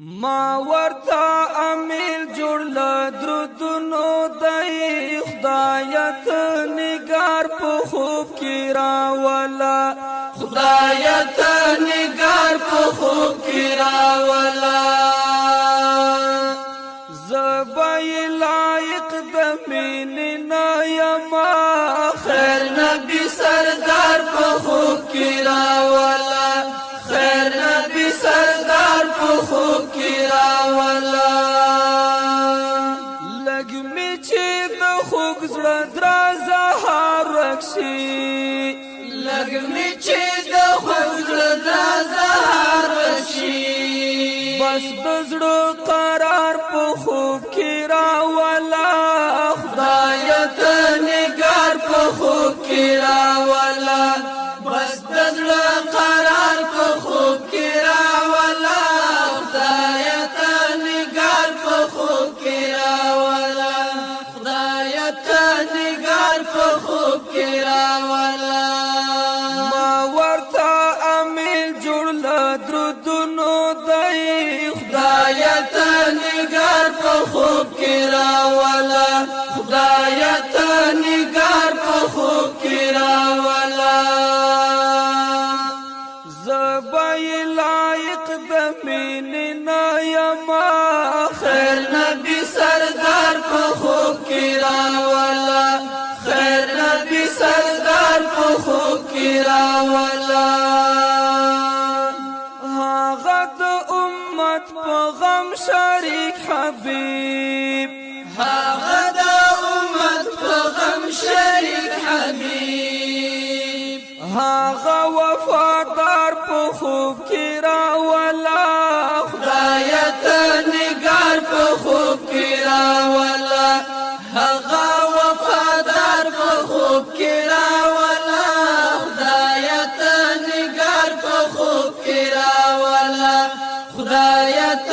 ما ورتا امیل جوړ لدرودونو دای خدایت نگار په خوب کې راولا خدایت نگار په خوب کې راولا زبای لایق د میننا یما خیر نبی سردار په خوب کې راولا خیر نبی سردار په خوب کې راولا لګ می چې د خوږ زړه درازه هار رکشي لګ می چې د خوږ زړه درازه هار رکشي بس د زړه قرار په خوب کې راولا خدایت نگار په خوب کې راولا بس د زړه قرار په خوب کې راولا خدایت نگار په خوب کې راولا خدایت نگار په خوب کې راولا ما ورتا امیل جوړ لدرودونو دای خدایت نگار په خوب کې راولا خدایت نگار په خوب کې راولا زبای لایق د میننا یما خیر نبی سردار په خوب کې راولا خیر نبی سردار په خوب کې راولا هغه د امت په غم شریک حبیب هغه د امت په غم شریک حبیب هغه وفادار په خوب کې راولا خدایت نگار په خوب کې راولا هغه وفادار په خوب کې راولا خدایت نگار په خوب کې راولا خدایت